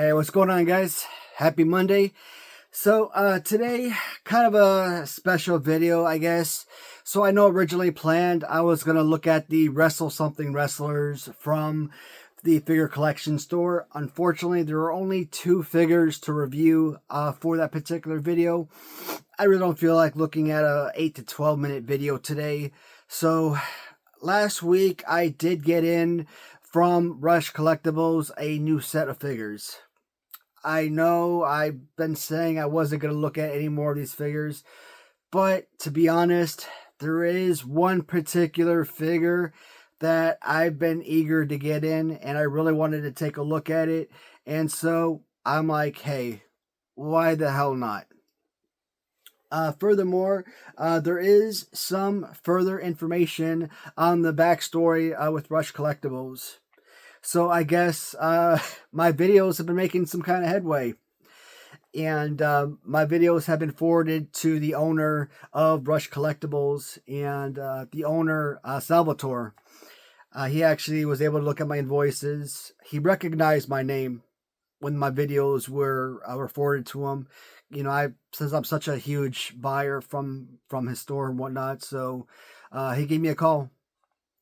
Hey, what's going on, guys? Happy Monday. Today, kind of a special video, I guess. So I know originally planned I was going to look at the Wrestle Something wrestlers from the figure collection store. Unfortunately, there are only two figures to review for that particular video. I really don't feel like looking at a 8 to 12 minute video today. So last week I did get in from Rush Collectibles a new set of figures. I know I've been saying I wasn't going to look at any more of these figures, but to be honest, there is one particular figure that I've been eager to get in, and I really wanted to take a look at it. And so I'm like, hey, why the hell not? Furthermore, there is some further information on the backstory with Rush Collectibles. So I guess my videos have been making some kind of headway. And my videos have been forwarded to the owner of Rush Collectibles and the owner, Salvatore. He actually was able to look at my invoices. He recognized my name when my videos were forwarded to him. You know, since I'm such a huge buyer from his store and whatnot, so he gave me a call,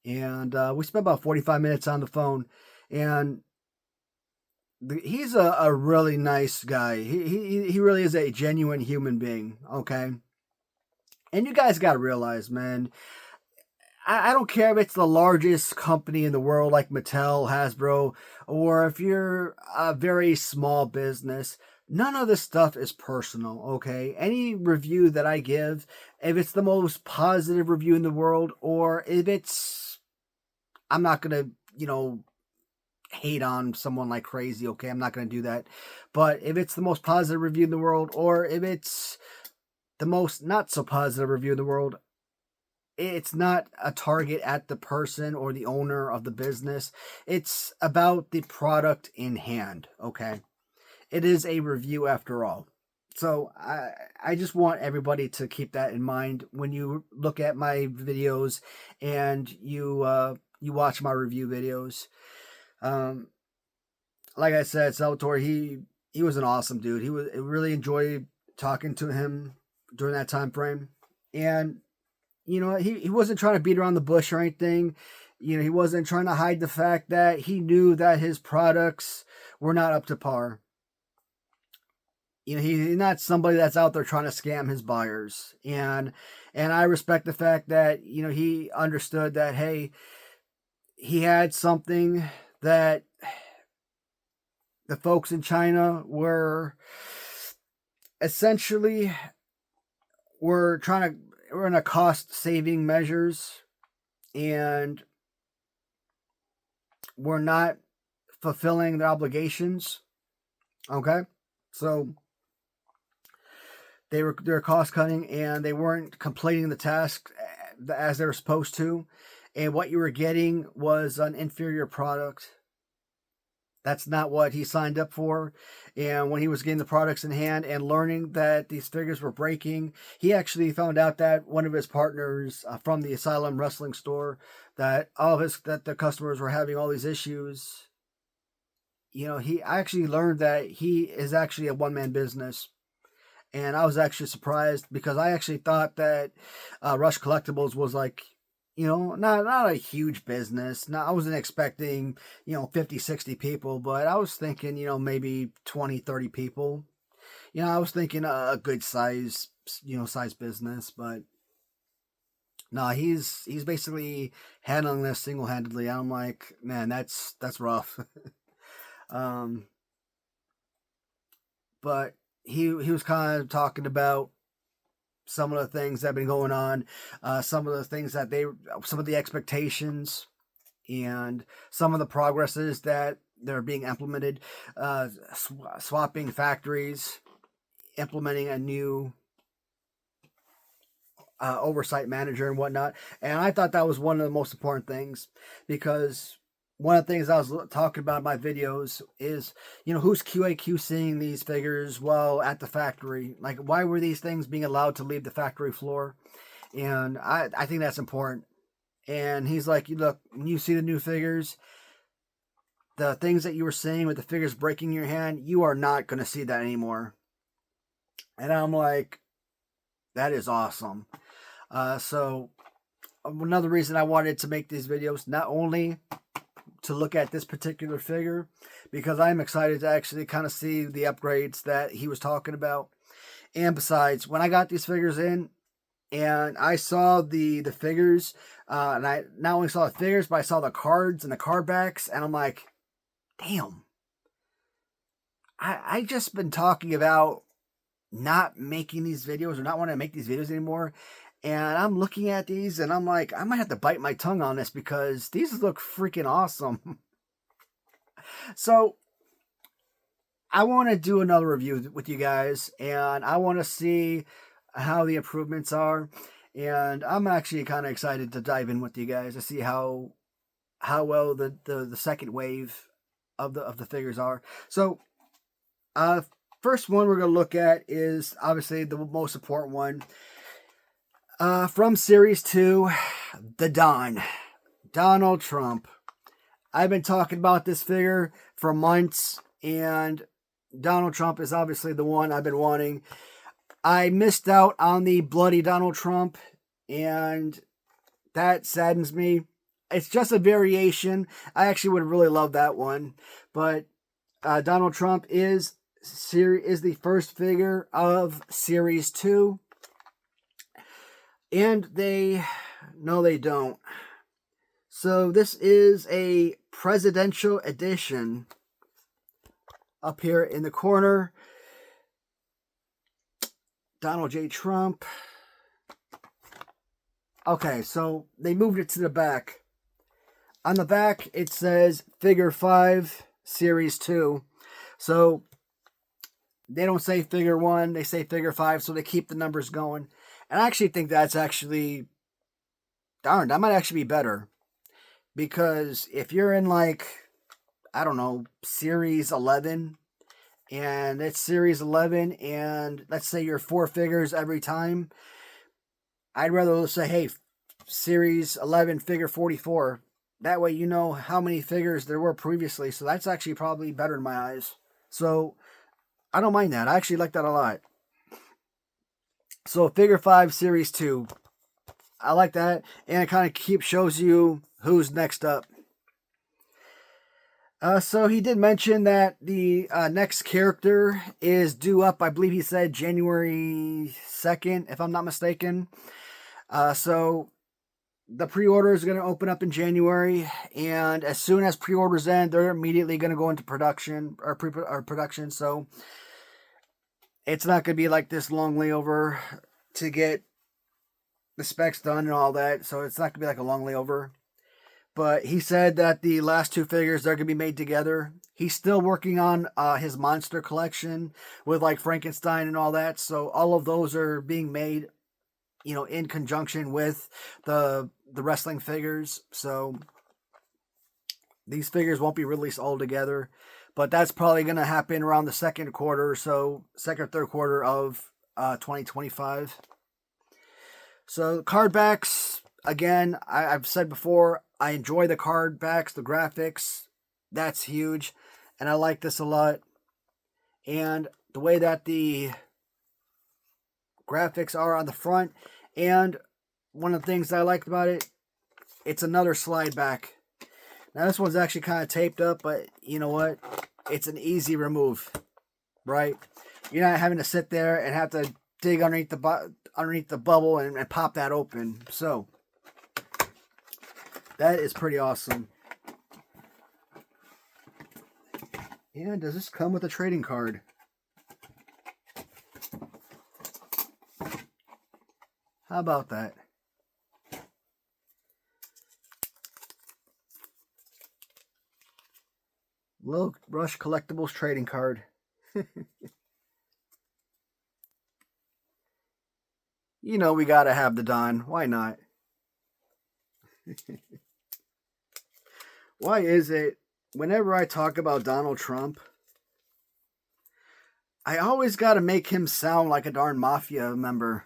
and we spent about 45 minutes on the phone, and he's a really nice guy. He really is a genuine human being. Okay, and you guys got to realize, man. I don't care if it's the largest company in the world like Mattel, Hasbro, or if you're a very small business. None of this stuff is personal, okay? Any review that I give, if it's the most positive review in the world, or if it's, I'm not going to, hate on someone like crazy, okay? I'm not going to do that. But if it's the most positive review in the world, or if it's the most not so positive review in the world, it's not a target at the person or the owner of the business. It's about the product in hand, okay? It is a review after all. So I just want everybody to keep that in mind when you look at my videos and you watch my review videos. Like I said, Salvatore, he was an awesome dude. I really enjoyed talking to him during that time frame. And he wasn't trying to beat around the bush or anything. He wasn't trying to hide the fact that he knew that his products were not up to par. He's not somebody that's out there trying to scam his buyers. And I respect the fact that, he understood that, hey, he had something that the folks in China were essentially were in a cost saving measures, and we're not fulfilling their obligations. Okay, so they're cost cutting, and they weren't completing the task as they were supposed to, and what you were getting was an inferior product. That's not what he signed up for. And when he was getting the products in hand and learning that these figures were breaking, he actually found out that one of his partners from the Asylum Wrestling store, that the customers were having all these issues. I actually learned that he is actually a one-man business. And I was actually surprised because I actually thought that Rush Collectibles was like, not a huge business. I wasn't expecting, 50, 60 people, but I was thinking, maybe 20, 30 people. I was thinking a good size business, but no, he's basically handling this single-handedly. I'm like, man, that's rough. But he was kind of talking about some of the things that have been going on, some of the expectations, and some of the progresses that they're being implemented, swapping factories, implementing a new oversight manager and whatnot. And I thought that was one of the most important things, because one of the things I was talking about in my videos is, who's QA/QCing these figures while at the factory? Like, why were these things being allowed to leave the factory floor? And I think that's important. And he's like, look, when you see the new figures, the things that you were saying with the figures breaking your hand, you are not going to see that anymore. And I'm like, that is awesome. So another reason I wanted to make these videos, not only to look at this particular figure, because I'm excited to actually kind of see the upgrades that he was talking about. And besides, when I got these figures in and I saw the figures, and I not only saw the figures, but I saw the cards and the card backs, and I'm like, damn. I just been talking about not making these videos or not wanting to make these videos anymore. And I'm looking at these and I'm like, I might have to bite my tongue on this because these look freaking awesome. So I want to do another review with you guys and I want to see how the improvements are. And I'm actually kind of excited to dive in with you guys to see how well the second wave of the figures are. So first one we're going to look at is obviously the most important one. From Series 2, the Don. Donald Trump. I've been talking about this figure for months, and Donald Trump is obviously the one I've been wanting. I missed out on the bloody Donald Trump, and that saddens me. It's just a variation. I actually would really love that one, but Donald Trump is the first figure of Series 2. And no, they don't. So this is a presidential edition up here in the corner. Donald J. Trump. Okay, so they moved it to the back. On the back, it says Figure 5, Series 2. So they don't say Figure 1, they say Figure 5, so they keep the numbers going. And I actually think that's actually, darn, that might actually be better. Because if you're in like, I don't know, Series 11, and it's Series 11, and let's say you're 4 figures every time, I'd rather say, hey, Series 11, Figure 44. That way you know how many figures there were previously. So that's actually probably better in my eyes. So I don't mind that. I actually like that a lot. So Figure 5, Series 2. I like that. And it kind of shows you who's next up. So he did mention that the next character is due up, I believe he said January 2nd, if I'm not mistaken. So the pre-order is going to open up in January. And as soon as pre-orders end, they're immediately going to go into production or production. So it's not going to be like this long layover to get the specs done and all that. So it's not going to be like a long layover. But he said that the last 2 figures, they're going to be made together. He's still working on his monster collection with like Frankenstein and all that. So all of those are being made, in conjunction with the wrestling figures. So these figures won't be released all together. But that's probably going to happen around the second quarter, so second or third quarter of 2025. So card backs, again, I've said before, I enjoy the card backs, the graphics. That's huge, and I like this a lot. And the way that the graphics are on the front, and one of the things that I liked about it, it's another slide back. Now this one's actually kind of taped up, but you know what? It's an easy remove, right? You're not having to sit there and have to dig underneath the bubble and pop that open. So that is pretty awesome. And does this come with a trading card? How about that? Little Rush Collectibles trading card. We gotta have the Don. Why not? Why is it whenever I talk about Donald Trump, I always gotta make him sound like a darn mafia member?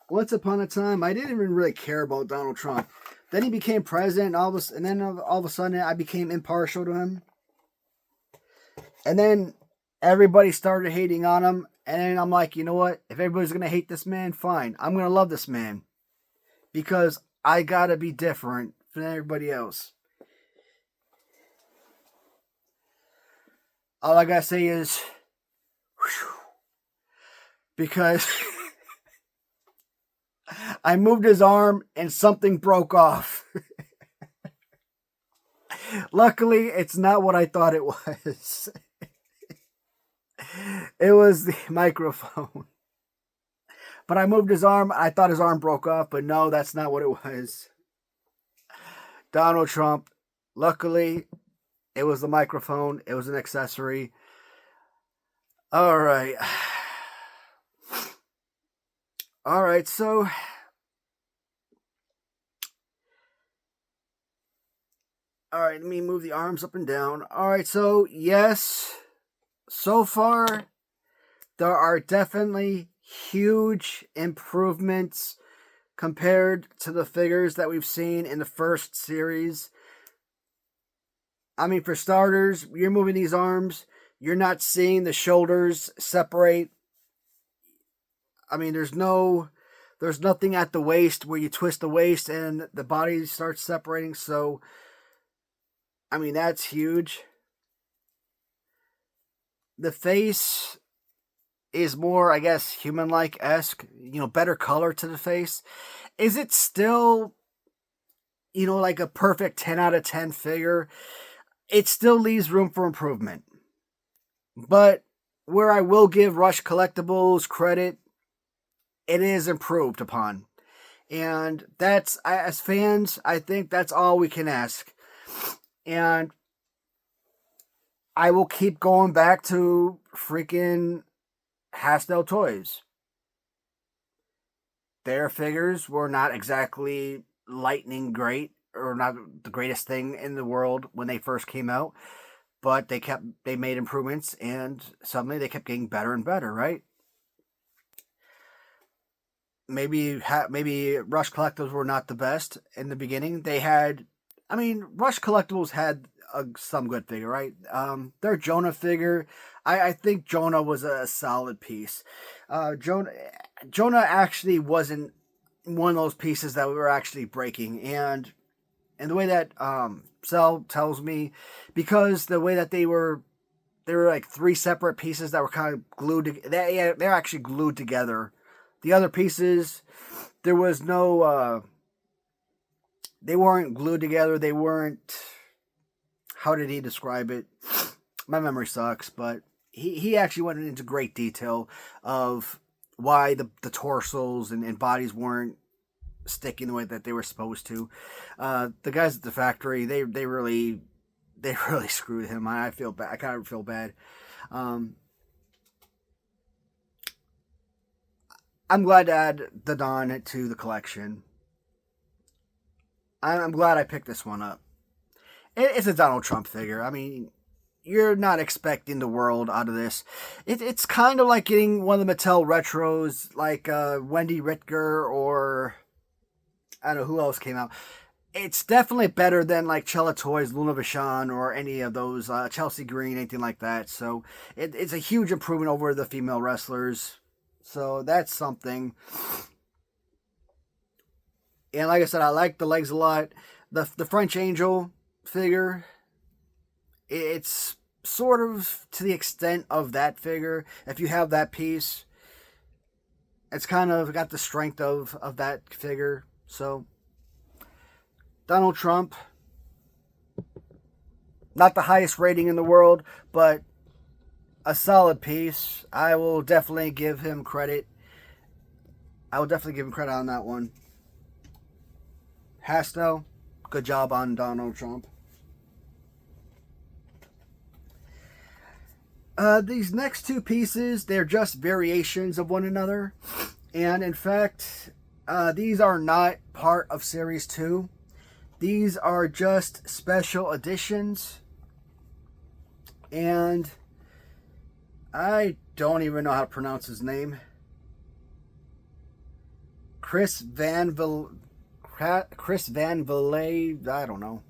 once upon a time, I didn't even really care about Donald Trump. Then he became president, and then all of a sudden, I became impartial to him. And then everybody started hating on him. And then I'm like, you know what? If everybody's going to hate this man, fine. I'm going to love this man. Because I got to be different than everybody else. All I got to say is, whew, because I moved his arm and something broke off. Luckily, it's not what I thought it was. It was the microphone. But I moved his arm. I thought his arm broke off, but no, that's not what it was. Donald Trump. Luckily, it was the microphone. It was an accessory. All right. All right, so all right, let me move the arms up and down. All right, so yes, so far there are definitely huge improvements compared to the figures that we've seen in the first series. I mean, for starters, you're moving these arms, you're not seeing the shoulders separate. I mean, there's nothing at the waist where you twist the waist and the body starts separating. So, I mean, that's huge. The face is more, I guess, human-like-esque. Better color to the face. Is it still, like a perfect 10 out of 10 figure? It still leaves room for improvement. But where I will give Rush Collectibles credit, it is improved upon. And that's, as fans, I think that's all we can ask. And I will keep going back to freaking Hastel Toys. Their figures were not exactly lightning great, or not the greatest thing in the world when they first came out. But they made improvements, and suddenly they kept getting better and better, right? Maybe Rush Collectibles were not the best in the beginning. Rush Collectibles had some good figure, right? Their Jonah figure, I think Jonah was a solid piece. Jonah actually wasn't one of those pieces that we were actually breaking, and the way that Cell tells me, because the way that they were like three separate pieces that were kind of glued together. They're actually glued together. The other pieces, there was no, they weren't glued together. They weren't, how did he describe it? My memory sucks, but he actually went into great detail of why the torsos and bodies weren't sticking the way that they were supposed to. The guys at the factory, they really screwed him. I feel bad. I kind of feel bad. I'm glad to add the Don to the collection. I'm glad I picked this one up. It's a Donald Trump figure. I mean, you're not expecting the world out of this. It's kind of like getting one of the Mattel retros, like Wendy Rittger, or I don't know who else came out. It's definitely better than like Chella Toys, Luna Vachon, or any of those, Chelsea Green, anything like that. So it's a huge improvement over the female wrestlers. So that's something. And like I said, I like the legs a lot. The French Angel figure, it's sort of to the extent of that figure. If you have that piece, it's kind of got the strength of that figure. So Donald Trump, not the highest rating in the world, but a solid piece. I will definitely give him credit. I will definitely give him credit on that one. Hastel, good job on Donald Trump. These next two pieces, they're just variations of one another. And in fact, these are not part of Series 2. These are just special editions. And I don't even know how to pronounce his name. Chris Van Villay, I don't know.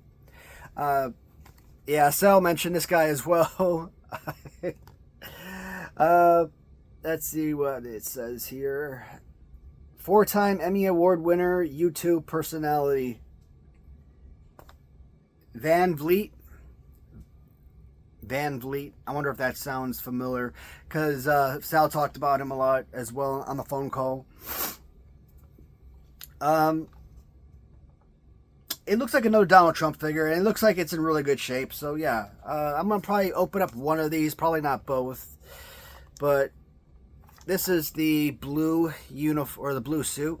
Yeah, Sal mentioned this guy as well. uh, let's see what it says here. 4-time Emmy Award winner, YouTube personality. Van Vliet. I wonder if that sounds familiar, because Sal talked about him a lot as well on the phone call. It looks like another Donald Trump figure, and it looks like it's in really good shape. So yeah, I'm gonna probably open up one of these, probably not both. But this is the blue uniform, or the blue suit.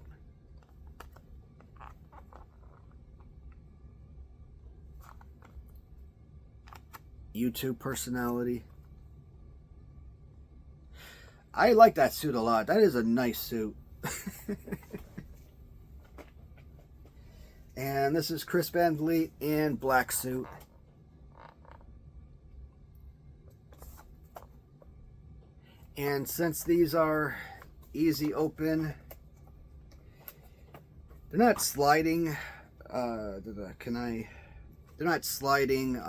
YouTube personality. I like that suit a lot. That is a nice suit. And this is Chris Van Vliet in black suit. And since these are easy open, they're not sliding. They're not sliding.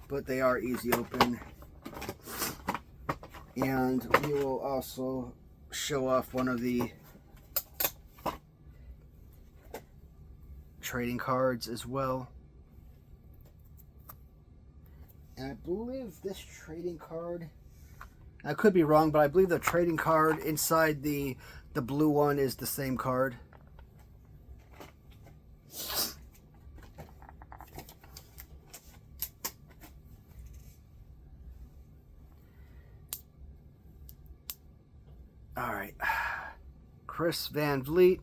But they are easy open. And we will also show off one of the trading cards as well. And I believe this trading card, I could be wrong, but I believe the trading card inside the blue one is the same card. All right, Chris Van Vliet.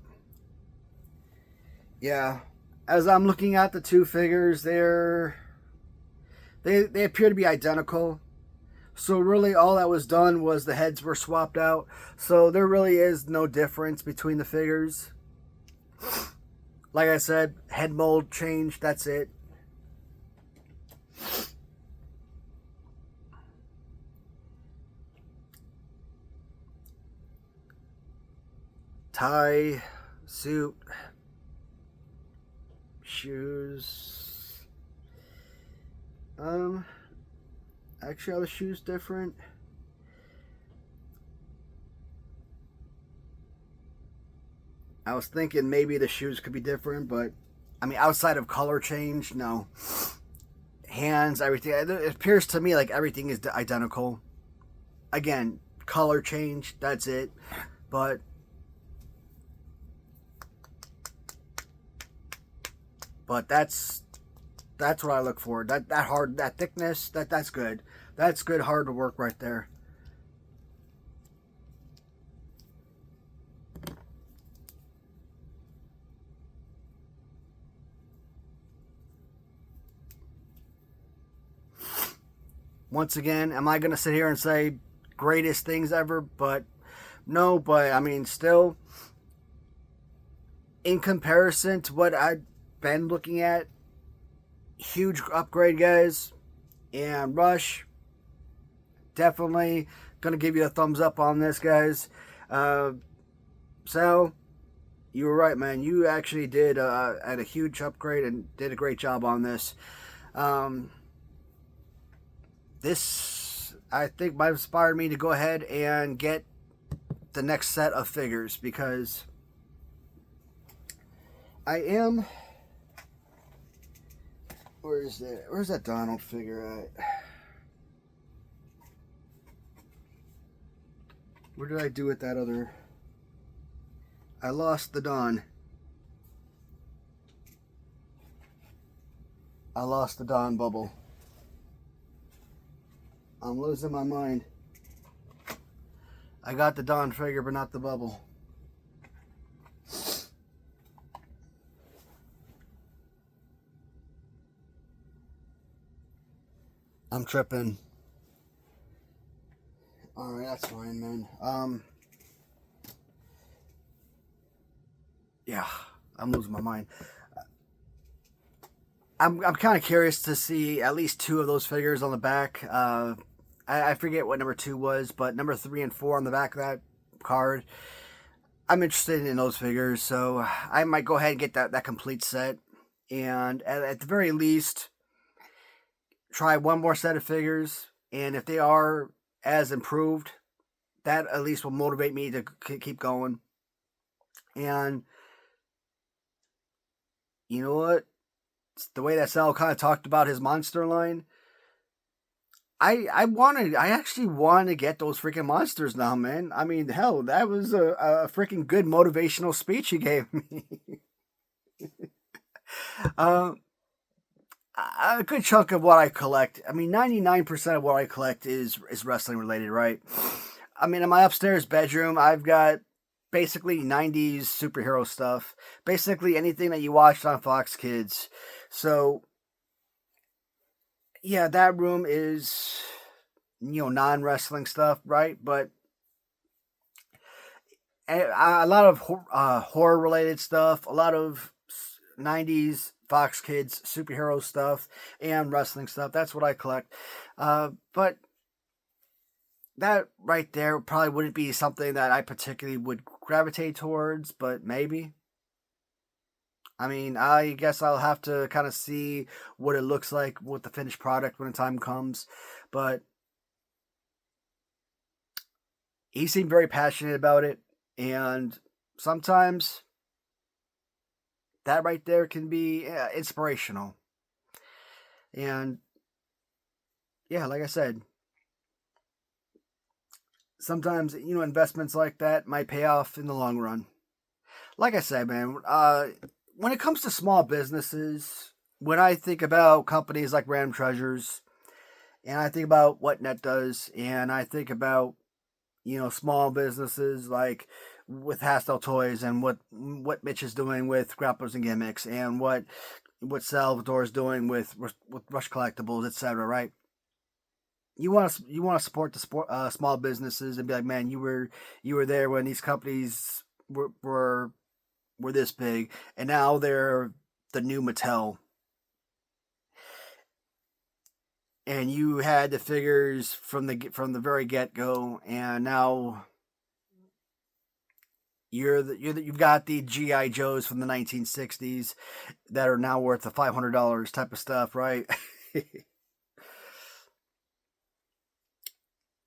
Yeah, as I'm looking at the two figures, they appear to be identical. So really, all that was done was the heads were swapped out. So there really is no difference between the figures. Like I said, head mold changed. That's it. Tie, suit, shoes. Actually, are the shoes different? I was thinking maybe the shoes could be different, but I mean, outside of color change, no. Hands, everything. It appears to me like everything is identical. Again, color change, that's it. But that's what I look for. That thickness, that's good. That's good hard work right there. Once again, am I going to sit here and say greatest things ever? But no, but I mean, still, in comparison to what I've been looking at, huge upgrade, guys. And Rush, definitely going to give you a thumbs up on this, guys. So, you were right, man. You actually did had a huge upgrade and did a great job on this. This, I think, might have inspired me to go ahead and get the next set of figures, because I am... Where's that Donald figure at? Where did I do with that other... I lost the Don. I lost the Don bubble. I'm losing my mind. I got the Don figure, but not the bubble. I'm tripping. Alright, that's fine, man. Yeah, I'm losing my mind. I'm kind of curious to see at least two of those figures on the back. I forget what number 2 was, but number 3 and 4 on the back of that card. I'm interested in those figures, so I might go ahead and get that complete set. And at the very least, try one more set of figures. And if they are as improved, that at least will motivate me to keep going. And you know what? The way that Sal kind of talked about his monster line, I actually want to get those freaking monsters now, man. I mean, hell, that was a freaking good motivational speech he gave me. uh, a good chunk of what I collect. I mean, 99% of what I collect is wrestling related, right? I mean, in my upstairs bedroom, I've got basically 90s superhero stuff. Basically anything that you watched on Fox Kids. So, yeah, that room is, non-wrestling stuff, right? But a lot of horror related stuff, a lot of 90s Fox Kids superhero stuff, and wrestling stuff. That's what I collect. But that right there probably wouldn't be something that I particularly would gravitate towards, but maybe. I mean, I guess I'll have to kind of see what it looks like with the finished product when the time comes. But he seemed very passionate about it, and sometimes that right there can be inspirational. And yeah, like I said, sometimes investments like that might pay off in the long run. Like I said, man, when it comes to small businesses, when I think about companies like Random Treasures, and I think about what Net does, and I think about small businesses like with Hastel Toys, and what Mitch is doing with Grapplers and Gimmicks, and what Salvador is doing with Rush Collectibles, etc. Right? You want to support the small businesses and be like, man, you were there when these companies were this big, and now they're the new Mattel, and you had the figures from the very get go, and now you've got the GI Joes from the 1960s that are now worth the $500 type of stuff, right?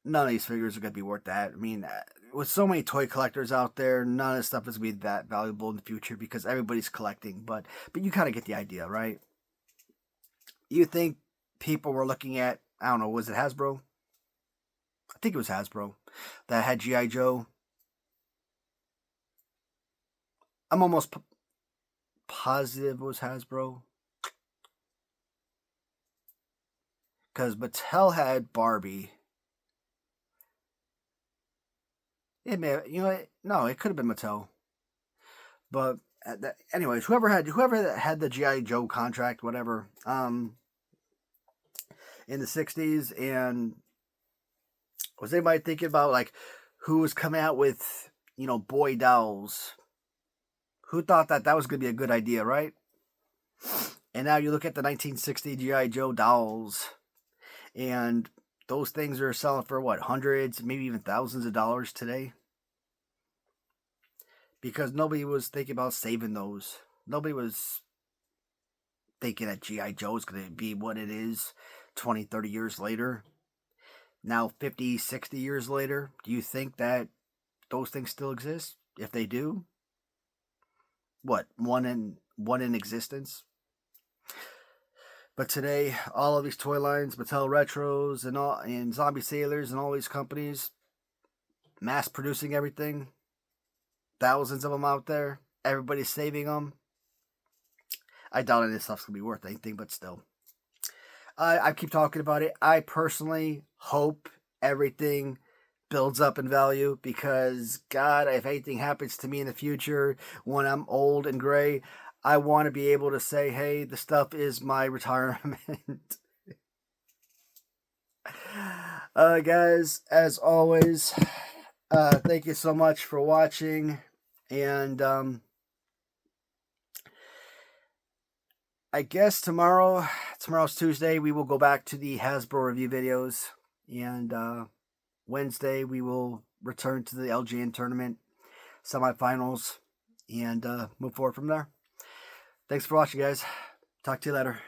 None of these figures are going to be worth that. I mean, with so many toy collectors out there, none of this stuff is going to be that valuable in the future because everybody's collecting. But you kind of get the idea, right? You think people were looking at, I don't know, was it Hasbro? I think it was Hasbro that had GI Joe. I'm almost positive it was Hasbro because Mattel had Barbie. It may, no, it could have been Mattel. But anyways, whoever had the GI Joe contract, whatever, in the '60s, and was anybody thinking about like who was coming out with boy dolls? Who thought that was going to be a good idea, right? And now you look at the 1960 GI Joe dolls, and those things are selling for what, hundreds, maybe even thousands of dollars today. Because nobody was thinking about saving those. Nobody was thinking that G.I. Joe is going to be what it is 20, 30 years later. Now, 50, 60 years later, do you think that those things still exist? If they do, what, one in existence? But today, all of these toy lines, Mattel Retros and Zombie Sailors and all these companies, mass producing everything, thousands of them out there, everybody's saving them. I doubt any of this stuff's gonna be worth anything, but still. I keep talking about it. I personally hope everything builds up in value because, God, if anything happens to me in the future when I'm old and gray, I want to be able to say, hey, the stuff is my retirement. Guys, as always, thank you so much for watching. And I guess tomorrow's Tuesday, we will go back to the Hasbro review videos. And Wednesday, we will return to the LGN tournament semifinals and move forward from there. Thanks for watching, guys. Talk to you later.